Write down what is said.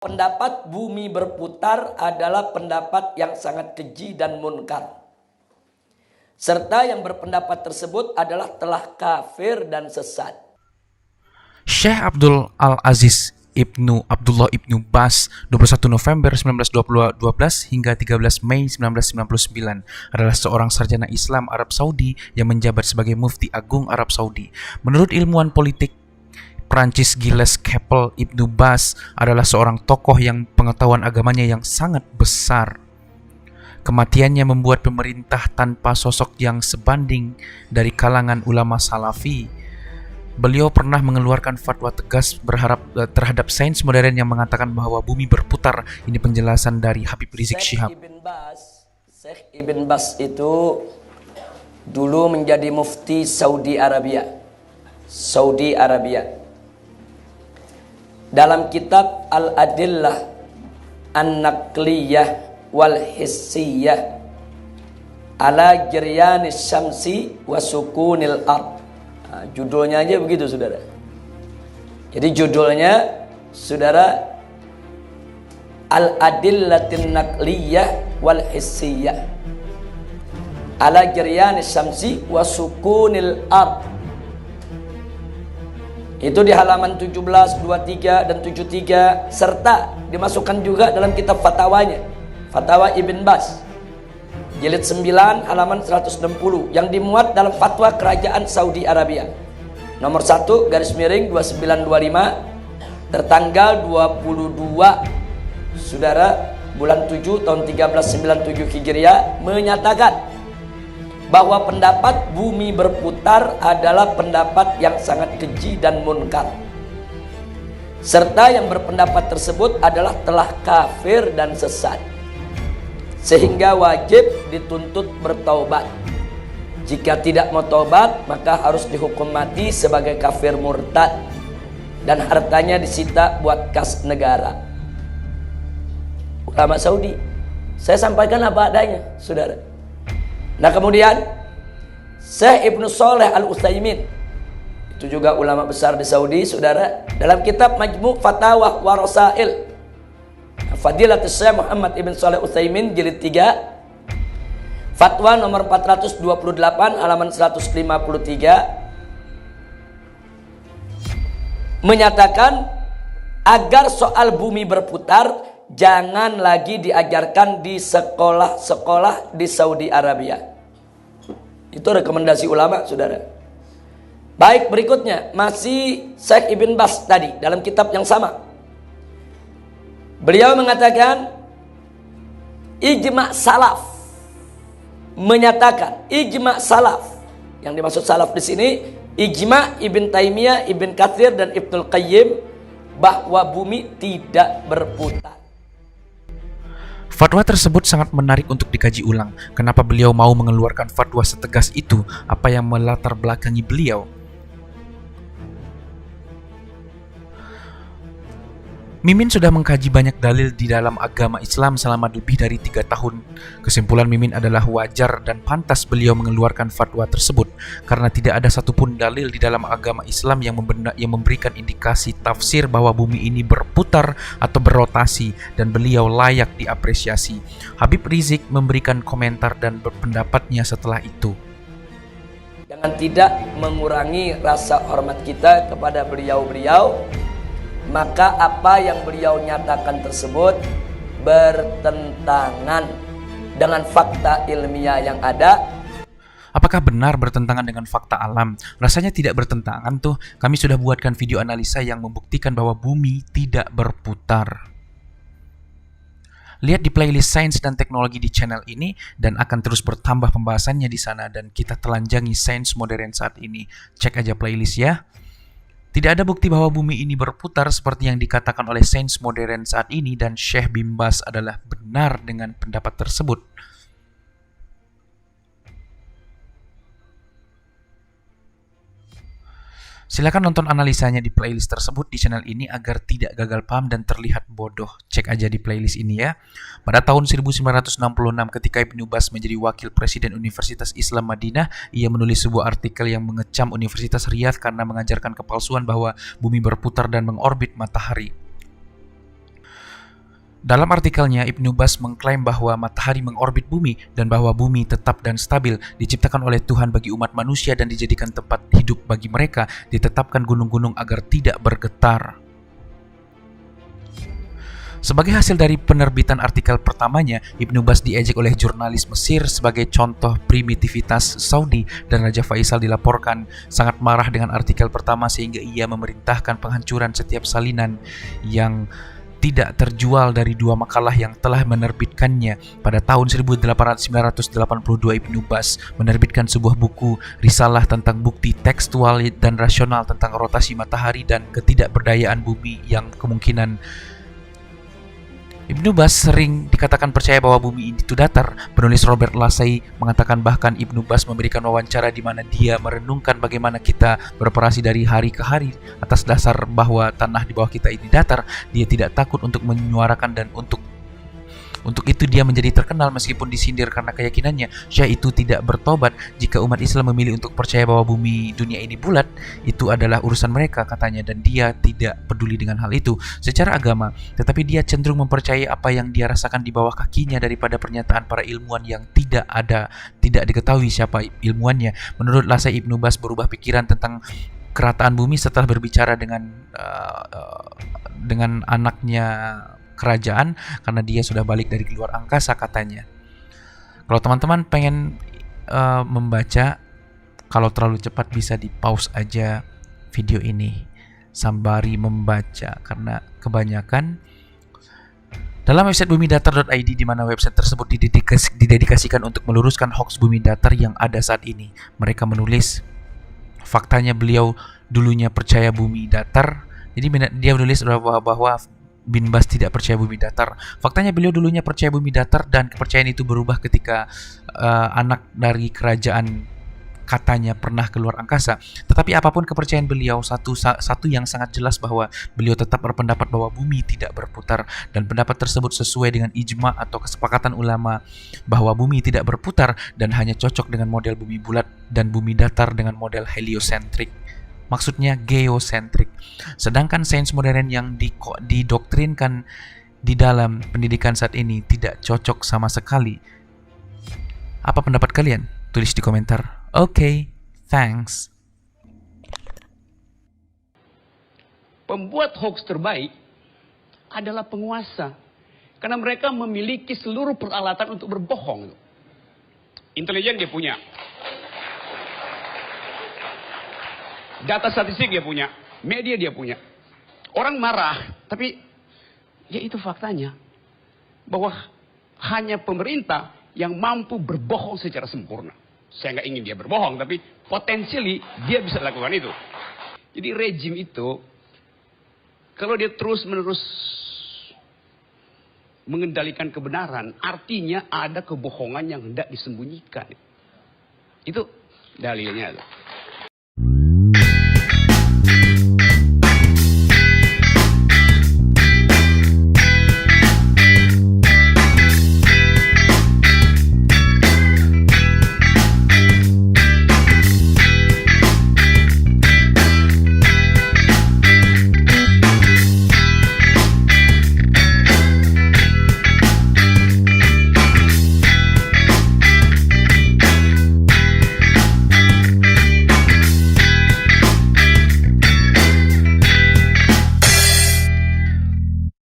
Pendapat bumi berputar adalah pendapat yang sangat keji dan munkar. Serta yang berpendapat tersebut adalah telah kafir dan sesat. Syekh Abdul Al-Aziz Ibnu Abdullah Ibnu Bas 21 November 1912 hingga 13 Mei 1999 adalah seorang sarjana Islam Arab Saudi yang menjabat sebagai Mufti Agung Arab Saudi. Menurut ilmuwan politik Prancis Gilles Kepel, Ibnu Bas adalah seorang tokoh yang pengetahuan agamanya yang sangat besar. Kematiannya membuat pemerintah tanpa sosok yang sebanding dari kalangan ulama salafi. Beliau pernah mengeluarkan fatwa tegas terhadap sains modern yang mengatakan bahwa bumi berputar. Ini penjelasan dari Habib Rizik Syihab. Syekh Ibn Bas itu dulu menjadi mufti Saudi Arabia. Dalam kitab Al-Adillah An-Naqliyah wal-Hissiyah ala Jiryanis Syamsi wa Sukunil Ard. Judulnya aja begitu, saudara. Jadi judulnya, saudara, Al-Adillatin Naqliyah wal-Hissiyah ala Jiryanis Syamsi wa Sukunil Ard. Itu di halaman 17, 23 dan 73, serta dimasukkan juga dalam kitab fatwanya, Fatwa Ibn Bas jilid 9 halaman 160, yang dimuat dalam fatwa kerajaan Saudi Arabia nomor 1 garis miring 2925 tertanggal 22 saudara bulan 7 tahun 1397 Hijriah menyatakan bahwa pendapat bumi berputar adalah pendapat yang sangat keji dan munkar, serta yang berpendapat tersebut adalah telah kafir dan sesat, sehingga wajib dituntut bertaubat. Jika tidak mau taubat, maka harus dihukum mati sebagai kafir murtad dan hartanya disita buat kas negara. Ulama Saudi, saya sampaikan apa adanya, saudara. Nah kemudian Syekh Ibnu Shalih Al-Utsaimin, itu juga ulama besar di Saudi, saudara, dalam kitab Majmu' Fatawa wa Rasail Fadilatul Syekh Muhammad Ibn Shalih Utsaimin jilid 3 fatwa nomor 428 halaman 153 menyatakan agar soal bumi berputar jangan lagi diajarkan di sekolah-sekolah di Saudi Arabia. Itu rekomendasi ulama, saudara. Baik, berikutnya masih Syekh Ibn Bas tadi dalam kitab yang sama. Beliau mengatakan ijma' salaf, menyatakan ijma' salaf. Yang dimaksud salaf di sini ijma' Ibn Taimiyah, Ibn Katsir dan Ibnul Qayyim bahwa bumi tidak berputar. Fatwa tersebut sangat menarik untuk dikaji ulang. Kenapa beliau mau mengeluarkan fatwa setegas itu? Apa yang melatar belakangi beliau? Mimin sudah mengkaji banyak dalil di dalam agama Islam selama lebih dari 3 tahun. Kesimpulan Mimin adalah wajar dan pantas beliau mengeluarkan fatwa tersebut karena tidak ada satupun dalil di dalam agama Islam yang memberikan indikasi tafsir bahwa bumi ini berputar atau berrotasi dan beliau layak diapresiasi. Habib Rizik memberikan komentar dan berpendapatnya setelah itu. Jangan tidak mengurangi rasa hormat kita kepada beliau-beliau. Maka apa yang beliau nyatakan tersebut bertentangan dengan fakta ilmiah yang ada. Apakah benar bertentangan dengan fakta alam? Rasanya tidak bertentangan tuh. Kami sudah buatkan video analisa yang membuktikan bahwa bumi tidak berputar. Lihat di playlist Sains dan Teknologi di channel ini dan akan terus bertambah pembahasannya di sana dan kita telanjangi sains modern saat ini. Cek aja playlist ya. Tidak ada bukti bahwa bumi ini berputar seperti yang dikatakan oleh sains modern saat ini dan Syekh Ibn Bas adalah benar dengan pendapat tersebut. Silakan nonton analisanya di playlist tersebut di channel ini agar tidak gagal paham dan terlihat bodoh. Cek aja di playlist ini ya. Pada tahun 1966 ketika Ibnu Bas menjadi wakil presiden Universitas Islam Madinah, ia menulis sebuah artikel yang mengecam Universitas Riyadh karena mengajarkan kepalsuan bahwa bumi berputar dan mengorbit matahari. Dalam artikelnya, Ibnu Bas mengklaim bahwa matahari mengorbit bumi dan bahwa bumi tetap dan stabil, diciptakan oleh Tuhan bagi umat manusia dan dijadikan tempat hidup bagi mereka, ditetapkan gunung-gunung agar tidak bergetar. Sebagai hasil dari penerbitan artikel pertamanya, Ibnu Bas diejek oleh jurnalis Mesir sebagai contoh primitivitas Saudi, dan Raja Faisal dilaporkan sangat marah dengan artikel pertama sehingga ia memerintahkan penghancuran setiap salinan yang tidak terjual dari dua makalah yang telah menerbitkannya. Pada tahun 1982, Ibnu Bas menerbitkan sebuah buku risalah tentang bukti tekstual dan rasional tentang rotasi matahari dan ketidakberdayaan bumi yang kemungkinan. Ibnu Bas sering dikatakan percaya bahwa bumi itu datar. Penulis Robert Lassay mengatakan bahkan Ibnu Bas memberikan wawancara di mana dia merenungkan bagaimana kita beroperasi dari hari ke hari atas dasar bahwa tanah di bawah kita ini datar. Dia tidak takut untuk menyuarakan dan untuk itu dia menjadi terkenal meskipun disindir karena keyakinannya. Syekh itu tidak bertobat. Jika umat Islam memilih untuk percaya bahwa bumi dunia ini bulat, itu adalah urusan mereka, katanya, dan dia tidak peduli dengan hal itu secara agama, tetapi dia cenderung mempercayai apa yang dia rasakan di bawah kakinya daripada pernyataan para ilmuwan yang tidak diketahui siapa ilmuannya. Menurut Lassay, Ibnu Bas berubah pikiran tentang kerataan bumi setelah berbicara dengan anaknya kerajaan karena dia sudah balik dari luar angkasa, katanya. Kalau teman-teman pengen membaca, kalau terlalu cepat bisa di pause aja video ini sembari membaca karena kebanyakan. Dalam website bumidatar.id, di mana website tersebut didedikasikan untuk meluruskan hoax bumi datar yang ada saat ini, mereka menulis faktanya beliau dulunya percaya bumi datar. Jadi dia menulis bahwa Bin Bas tidak percaya bumi datar. Faktanya beliau dulunya percaya bumi datar dan kepercayaan itu berubah ketika anak dari kerajaan katanya pernah keluar angkasa. Tetapi apapun kepercayaan beliau, satu yang sangat jelas bahwa beliau tetap berpendapat bahwa bumi tidak berputar, dan pendapat tersebut sesuai dengan ijma atau kesepakatan ulama bahwa bumi tidak berputar dan hanya cocok dengan model bumi bulat dan bumi datar dengan model heliosentrik. Maksudnya geosentrik. Sedangkan sains modern yang didoktrinkan di dalam pendidikan saat ini tidak cocok sama sekali. Apa pendapat kalian? Tulis di komentar. Oke, thanks. Pembuat hoax terbaik adalah penguasa. Karena mereka memiliki seluruh peralatan untuk berbohong. Intelijen dia punya. Data statistik dia punya, media dia punya. Orang marah, tapi ya itu faktanya. Bahwa hanya pemerintah yang mampu berbohong secara sempurna. Saya nggak ingin dia berbohong, tapi potensially dia bisa lakukan itu. Jadi rejim itu, kalau dia terus-menerus mengendalikan kebenaran, artinya ada kebohongan yang hendak disembunyikan. Itu dalilnya.